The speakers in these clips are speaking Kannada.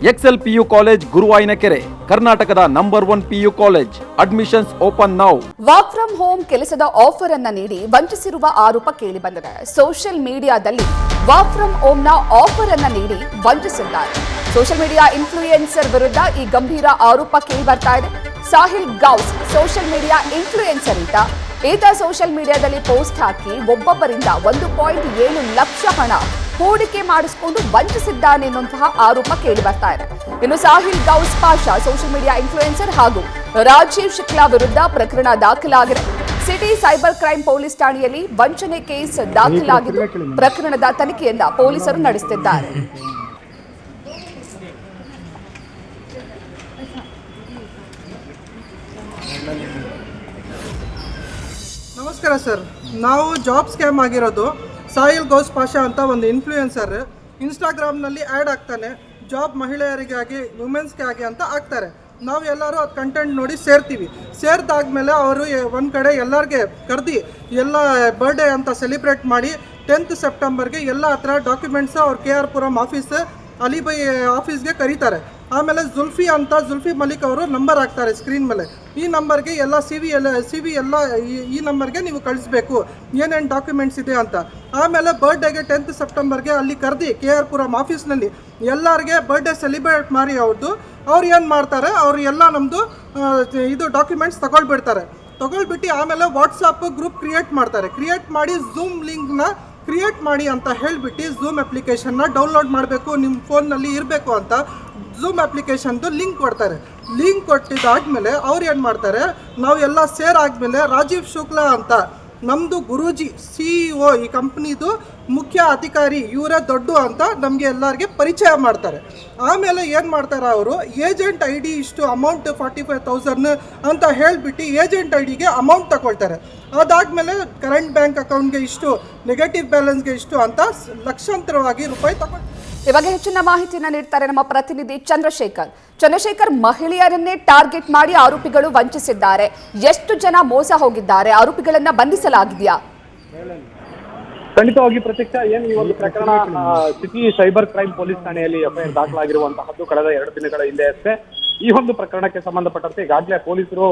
ಎಕ್ಸೆಲ್ ಪಿಯು ಕಾಲೇಜ್ ಗುರುವಾಯಿನಕೆರೆ, ಕರ್ನಾಟಕದ number 1 PU college. Admissions open now. Work from home ಕೆಲಸದ ಆಫರ್ ಅನ್ನ ನೀಡಿ ವಂಚಿಸಿರುವ ಆರೋಪ ಕೇಳಿಬಂದಿದೆ. ಸೋಷಿಯಲ್ ಮೀಡಿಯಾದಲ್ಲಿ ವರ್ಕ್ ಫ್ರಮ್ ಹೋಮ್ ನ ಆಫರ್ ಅನ್ನ ನೀಡಿ ವಂಚಿಸಿದ್ದಾರೆ. ಸೋಷಿಯಲ್ ಮೀಡಿಯಾ ಇನ್ಫ್ಲೂಯೆನ್ಸರ್ ವಿರುದ್ಧ ಈ ಗಂಭೀರ ಆರೋಪ ಕೇಳಿ ಬರ್ತಾ ಇದೆ. Sahil Ghouse social media influencer ಈತ ಸೋಷಿಯಲ್ ಮೀಡಿಯಾದಲ್ಲಿ ಪೋಸ್ಟ್ ಹಾಕಿ ಒಬ್ಬೊಬ್ಬರಿಂದ 1.7 ಲಕ್ಷ ಹಣ ಹೂಡಿಕೆ ಮಾಡಿಸಿಕೊಂಡು ವಂಚಿಸಿದ್ದಾನೆ ಎನ್ನುವಂತಹ ಆರೋಪ ಕೇಳಿ ಬರ್ತಾ ಇದೆ. ಇನ್ನು Sahil Ghouse Pasha social media influencer ಹಾಗೂ ರಾಜೀವ್ ಶುಕ್ಲಾ ವಿರುದ್ಧ ಪ್ರಕರಣ ದಾಖಲಾಗಿದೆ. ಸಿಟಿ ಸೈಬರ್ ಕ್ರೈಮ್ ಪೊಲೀಸ್ ಠಾಣೆಯಲ್ಲಿ ವಂಚನೆ ಕೇಸ್ ದಾಖಲಾಗಿದ್ದು ಪ್ರಕರಣದ ತನಿಖೆಯನ್ನ ಪೊಲೀಸರು ನಡೆಸುತ್ತಿದ್ದಾರೆ. ನಮಸ್ಕಾರ ಸರ್, ನಾವು ಜಾಬ್ ಸ್ಕ್ಯಾಮ್ ಆಗಿರೋದು. ಸಾಹಿಲ್ ಗೌಸ್ ಪಾಷಾ ಅಂತ ಒಂದು ಇನ್ಫ್ಲೂಯೆನ್ಸರ್ ಇನ್ಸ್ಟಾಗ್ರಾಮ್ನಲ್ಲಿ ಆ್ಯಡ್ ಆಗ್ತಾನೆ, ಜಾಬ್ ಮಹಿಳೆಯರಿಗಾಗಿ ವುಮೆನ್ಸ್ಗಾಗಿ ಅಂತ ಹಾಕ್ತಾರೆ. ನಾವು ಎಲ್ಲರೂ ಅದು ಕಂಟೆಂಟ್ ನೋಡಿ ಸೇರ್ದಾದ್ಮೇಲೆ ಅವರು ಒಂದು ಕಡೆ ಎಲ್ಲರಿಗೆ ಕರೆದು ಎಲ್ಲ ಬರ್ಡೇ ಅಂತ ಸೆಲಿಬ್ರೇಟ್ ಮಾಡಿ 10th ಸೆಪ್ಟೆಂಬರ್ಗೆ ಎಲ್ಲ ಹತ್ರ ಡಾಕ್ಯುಮೆಂಟ್ಸ್ ಅವ್ರ KR ಪುರಂ ಆಫೀಸ್ ಅಲಿಬೈ ಆಫೀಸ್ಗೆ ಕರೀತಾರೆ. ಆಮೇಲೆ ಜುಲ್ಫಿ ಮಲಿಕ್ ಅವರು ನಂಬರ್ ಹಾಕ್ತಾರೆ ಸ್ಕ್ರೀನ್ ಮೇಲೆ. ಈ ನಂಬರ್ಗೆ ಎಲ್ಲ ಸಿ ವಿ ಎಲ್ಲ ಈ ನಂಬರ್ಗೆ ನೀವು ಕಳಿಸ್ಬೇಕು ಏನೇನು ಡಾಕ್ಯುಮೆಂಟ್ಸ್ ಇದೆ ಅಂತ. ಆಮೇಲೆ ಬರ್ಡೇಗೆ 10th ಸೆಪ್ಟೆಂಬರ್ಗೆ ಅಲ್ಲಿ ಕರೆದು KR ಪುರಂ ಆಫೀಸ್ನಲ್ಲಿ ಎಲ್ಲರಿಗೆ ಬರ್ಡೇ ಸೆಲಿಬ್ರೇಟ್ ಮಾಡಿ ಅವ್ರು ಏನು ಮಾಡ್ತಾರೆ, ಅವರು ಎಲ್ಲ ನಮ್ಮದು ಇದು ಡಾಕ್ಯುಮೆಂಟ್ಸ್ ತಗೊಳ್ಬಿಟ್ಟು ಆಮೇಲೆ ವಾಟ್ಸಪ್ ಗ್ರೂಪ್ ಕ್ರಿಯೇಟ್ ಮಾಡಿ ಝೂಮ್ ಲಿಂಕ್ನ ಕ್ರಿಯೇಟ್ ಮಾಡಿ ಅಂತ ಹೇಳಿಬಿಟ್ಟು ಝೂಮ್ ಅಪ್ಲಿಕೇಶನ್ನ ಡೌನ್ಲೋಡ್ ಮಾಡಬೇಕು, ನಿಮ್ಮ ಫೋನ್ನಲ್ಲಿ ಇರಬೇಕು ಅಂತ ಝೂಮ್ ಅಪ್ಲಿಕೇಶನ್ದು ಲಿಂಕ್ ಕೊಡ್ತಾರೆ. ಲಿಂಕ್ ಕೊಟ್ಟಿದ್ದಾದಮೇಲೆ ಅವ್ರು ಏನು ಮಾಡ್ತಾರೆ, ನಾವು ಎಲ್ಲ ಆದಮೇಲೆ ರಾಜೀವ್ ಶುಕ್ಲಾ ಅಂತ ನಮ್ಮದು ಗುರೂಜಿ CEO ಈ ಕಂಪ್ನಿದು ಮುಖ್ಯ ಅಧಿಕಾರಿ ಇವರೇ ದೊಡ್ಡ ಅಂತ ನಮಗೆ ಎಲ್ಲರಿಗೆ ಪರಿಚಯ ಮಾಡ್ತಾರೆ. ಆಮೇಲೆ ಏನು ಮಾಡ್ತಾರೆ, ಅವರು ಏಜೆಂಟ್ ID ಇಷ್ಟು ಅಮೌಂಟ್ 45,000 ಅಂತ ಹೇಳಿಬಿಟ್ಟು ಏಜೆಂಟ್ IDಗೆ ಅಮೌಂಟ್ ತಗೊಳ್ತಾರೆ. ಅದಾದಮೇಲೆ ಕರೆಂಟ್ ಬ್ಯಾಂಕ್ ಅಕೌಂಟ್ಗೆ ಇಷ್ಟು, ನೆಗೆಟಿವ್ ಬ್ಯಾಲೆನ್ಸ್ಗೆ ಇಷ್ಟು ಅಂತ ಲಕ್ಷಾಂತರವಾಗಿ ರೂಪಾಯಿ ತಗೊಳ್ತಾರೆ. ಇವಾಗ ಹೆಚ್ಚಿನ ಮಾಹಿತಿಯನ್ನ ನೀಡ್ತಾರೆ ನಮ್ಮ ಪ್ರತಿನಿಧಿ ಚಂದ್ರಶೇಖರ್. ಮಹಿಳೆಯರನ್ನೇ ಟಾರ್ಗೆಟ್ ಮಾಡಿ ಆರೋಪಿಗಳು ವಂಚಿಸಿದ್ದಾರೆ. ಎಷ್ಟು ಜನ ಮೋಸ ಹೋಗಿದ್ದಾರೆ? ಆರೋಪಿಗಳನ್ನ ಬಂಧಿಸಲಾಗಿದೆಯಾ? ಖಂಡಿತವಾಗಿ ಪ್ರತ್ಯಕ್ಷ ಏನು ಈ ಒಂದು ಪ್ರಕರಣ ಸಿಟಿ ಸೈಬರ್ ಕ್ರೈಮ್ ಪೊಲೀಸ್ ಠಾಣೆಯಲ್ಲಿ FIR ದಾಖಲಾಗಿರುವಂತಹದ್ದು ಕಳೆದ 2 ದಿನಗಳ ಹಿಂದೆ ಅಷ್ಟೇ. ಈ ಒಂದು ಪ್ರಕರಣಕ್ಕೆ ಸಂಬಂಧಪಟ್ಟಂತೆ ಈಗಾಗಲೇ ಪೊಲೀಸರು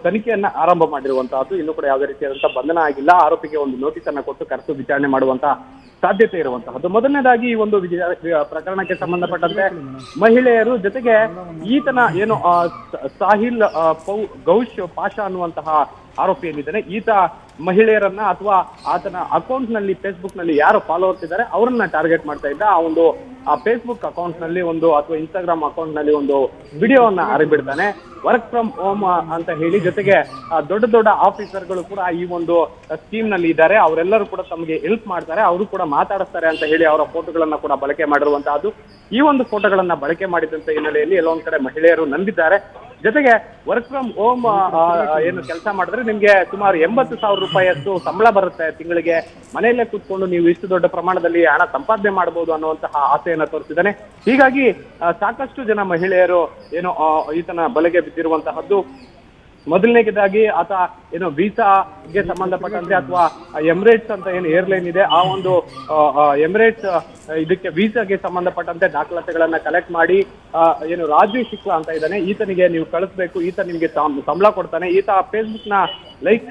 ತನಿಖೆಯನ್ನ ಆರಂಭ ಮಾಡಿರುವಂತಹದ್ದು. ಇನ್ನೂ ಕೂಡ ಯಾವುದೇ ರೀತಿಯಾದಂತಹ ಬಂಧನ ಆಗಿಲ್ಲ. ಆರೋಪಿಗೆ ಒಂದು ನೋಟಿಸ್ ಅನ್ನ ಕೊಟ್ಟು ಕರೆದು ವಿಚಾರಣೆ ಮಾಡುವಂತಹ ಸಾಧ್ಯತೆ ಇರುವಂತಹದ್ದು. ಮೊದಲನೇದಾಗಿ ಈ ಒಂದು ಪ್ರಕರಣಕ್ಕೆ ಸಂಬಂಧಪಟ್ಟಂತೆ ಮಹಿಳೆಯರು ಜೊತೆಗೆ ಈತನ ಸಾಹಿಲ್ ಗೌಶ್ ಪಾಷಾ ಅನ್ನುವಂತಹ ಆರೋಪಿ ಏನಿದ್ದಾನೆ, ಈತ ಮಹಿಳೆಯರನ್ನ ಅಥವಾ ಆತನ ಅಕೌಂಟ್ ನಲ್ಲಿ ಫೇಸ್ಬುಕ್ ನಲ್ಲಿ ಯಾರು ಫಾಲೋವರ್ಸ್ ಇದ್ದಾರೆ ಅವರನ್ನ ಟಾರ್ಗೆಟ್ ಮಾಡ್ತಾ ಇದ್ದ. ಆ ಫೇಸ್ಬುಕ್ ಅಕೌಂಟ್ ನಲ್ಲಿ ಅಥವಾ ಇನ್ಸ್ಟಾಗ್ರಾಮ್ ಅಕೌಂಟ್ ನಲ್ಲಿ ಒಂದು ವಿಡಿಯೋವನ್ನ ಹರಿಬಿಡ್ತಾನೆ. ವರ್ಕ್ ಫ್ರಮ್ ಹೋಮ್ ಅಂತ ಹೇಳಿ ಜೊತೆಗೆ ದೊಡ್ಡ ಆಫೀಸರ್ಗಳು ಕೂಡ ಈ ಒಂದು ಸ್ಕೀಮ್ ನಲ್ಲಿ ಇದ್ದಾರೆ. ಅವರೆಲ್ಲರೂ ಕೂಡ ತಮಗೆ ಹೆಲ್ಪ್ ಮಾಡ್ತಾರೆ, ಅವರು ಕೂಡ ಮಾತಾಡಿಸ್ತಾರೆ ಅಂತ ಹೇಳಿ ಅವರ ಫೋಟೋಗಳನ್ನ ಕೂಡ ಬಳಕೆ ಮಾಡಿರುವಂತಹದ್ದು. ಈ ಒಂದು ಫೋಟೋಗಳನ್ನ ಬಳಕೆ ಮಾಡಿದಂತ ಹಿನ್ನೆಲೆಯಲ್ಲಿ ಎಲ್ಲೊಂದ್ ಕಡೆ ಮಹಿಳೆಯರು ನಂಬಿದ್ದಾರೆ. ಜೊತೆಗೆ ವರ್ಕ್ ಫ್ರಮ್ ಹೋಮ್ ಕೆಲಸ ಮಾಡಿದ್ರೆ ನಿಮ್ಗೆ ಸುಮಾರು 80,000 ರೂಪಾಯಿಯಷ್ಟು ಸಂಬಳ ಬರುತ್ತೆ ತಿಂಗಳಿಗೆ. ಮನೆಯಲ್ಲೇ ಕೂತ್ಕೊಂಡು ನೀವು ಇಷ್ಟು ದೊಡ್ಡ ಪ್ರಮಾಣದಲ್ಲಿ ಹಣ ಸಂಪಾದನೆ ಮಾಡಬಹುದು ಅನ್ನುವಂತಹ ಆಸೆಯನ್ನ ತೋರಿಸಿದ್ದಾನೆ. ಹೀಗಾಗಿ ಸಾಕಷ್ಟು ಜನ ಮಹಿಳೆಯರು ಈತನ ಬಲೆಗೆ ಬಿದ್ದಿರುವಂತಹದ್ದು. ಮೊದಲನೇದಾಗಿ ಆತ ವೀಸಾಗೆ ಸಂಬಂಧಪಟ್ಟಂತೆ ಅಥವಾ ಎಮಿರೇಟ್ಸ್ ಅಂತ ಏರ್ಲೈನ್ ಇದೆ, ಆ ಒಂದು ಎಮಿರೇಟ್ಸ್ ಇದಕ್ಕೆ ವೀಸಾಗೆ ಸಂಬಂಧಪಟ್ಟಂತೆ ದಾಖಲಾತಿಗಳನ್ನ ಕಲೆಕ್ಟ್ ಮಾಡಿ ರಾಜೀವ್ ಶುಕ್ಲಾ ಅಂತ ಇದ್ದಾನೆ, ಈತನಿಗೆ ನೀವು ಕಳಿಸ್ಬೇಕು, ಈತ ನಿಮ್ಗೆ ಸಂಬಳ ಕೊಡ್ತಾನೆ. ಈತ ಫೇಸ್ಬುಕ್ ನ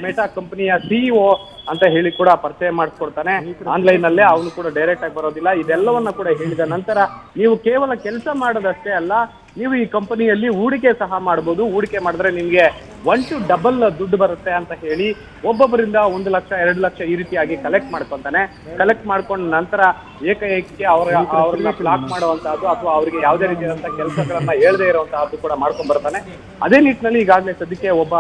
ಮೆಟಾ ಕಂಪನಿಯ CEO ಅಂತ ಹೇಳಿ ಕೂಡ ಪರಿಚಯ ಮಾಡಿಸ್ಕೊಡ್ತಾನೆ. ಆನ್ಲೈನ್ ಅಲ್ಲೇ ಅವನು ಕೂಡ ಡೈರೆಕ್ಟ್ ಆಗಿ ಬರೋದಿಲ್ಲ. ಇದೆಲ್ಲವನ್ನ ಕೂಡ ಹೇಳಿದ ನಂತರ ನೀವು ಕೇವಲ ಕೆಲಸ ಮಾಡೋದಷ್ಟೇ ಅಲ್ಲ, ನೀವು ಈ ಕಂಪನಿಯಲ್ಲಿ ಹೂಡಿಕೆ ಸಹ ಮಾಡಬಹುದು. ಹೂಡಿಕೆ ಮಾಡಿದ್ರೆ ನಿಮ್ಗೆ 1 to double ದುಡ್ಡು ಬರುತ್ತೆ ಅಂತ ಹೇಳಿ ಒಬ್ಬೊಬ್ಬರಿಂದ 1 ಲಕ್ಷ 2 ಲಕ್ಷ ಈ ರೀತಿಯಾಗಿ ಕಲೆಕ್ಟ್ ಮಾಡ್ಕೊಂತಾನೆ. ಕಲೆಕ್ಟ್ ಮಾಡ್ಕೊಂಡ ನಂತರ ಏಕೈಕಿ ಅವ್ರನ್ನ ಬ್ಲಾಕ್ ಮಾಡುವಂತಹದ್ದು ಅಥವಾ ಅವರಿಗೆ ಯಾವುದೇ ರೀತಿಯಾದಂತಹ ಕೆಲಸಗಳನ್ನ ಹೇಳದೇ ಇರುವಂತಹದ್ದು ಕೂಡ ಮಾಡ್ಕೊಂಡ್ ಬರ್ತಾನೆ. ಅದೇ ನಿಟ್ಟಿನಲ್ಲಿ ಈಗಾಗಲೇ ಸದ್ಯಕ್ಕೆ ಒಬ್ಬ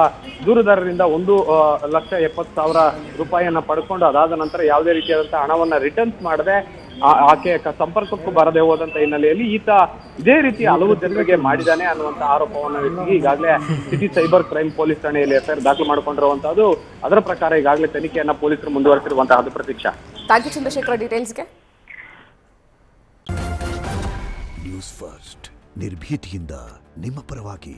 ದೂರುದಾರರಿಂದ 1,70,000 ರೂಪಾಯಿಯನ್ನ ಪಡ್ಕೊಂಡು ಅದಾದ ನಂತರ ಯಾವುದೇ ರೀತಿಯಾದಂತಹ ಹಣವನ್ನ ರಿಟರ್ನ್ಸ್ ಮಾಡದೆ ಆಕೆ ಸಂಪರ್ಕಕ್ಕೂ ಬರದೆ ಹೋದಂತ ಹಿನ್ನೆಲೆಯಲ್ಲಿ ಈತ ಇದೇ ರೀತಿ ಹಲವು ಜನರಿಗೆ ಮಾಡಿದ್ದಾನೆ ಅನ್ನುವಂತ ಆರೋಪವನ್ನು ಈಗಾಗಲೇ ಸಿಟಿ ಸೈಬರ್ ಕ್ರೈಮ್ ಪೊಲೀಸ್ ಠಾಣೆಯಲ್ಲಿ FIR ದಾಖಲು ಮಾಡಿಕೊಂಡಿರುವಂತಹದ್ದು. ಅದರ ಪ್ರಕಾರ ಈಗಾಗಲೇ ತನಿಖೆಯನ್ನ ಪೊಲೀಸರು ಮುಂದುವರೆಸಿರುವಂತಹದ್ದು. ಪ್ರತೀಕ್ಷಾ, ಥ್ಯಾಂಕ್ ಯು ಚಂದ್ರಶೇಖರ್ ಡೀಟೇಲ್ಸ್ಗೆ. ನ್ಯೂಸ್ ಫಸ್ಟ್ ನಿರ್ಭೀತಿಯಿಂದ ನಿಮ್ಮ ಪರವಾಗಿ.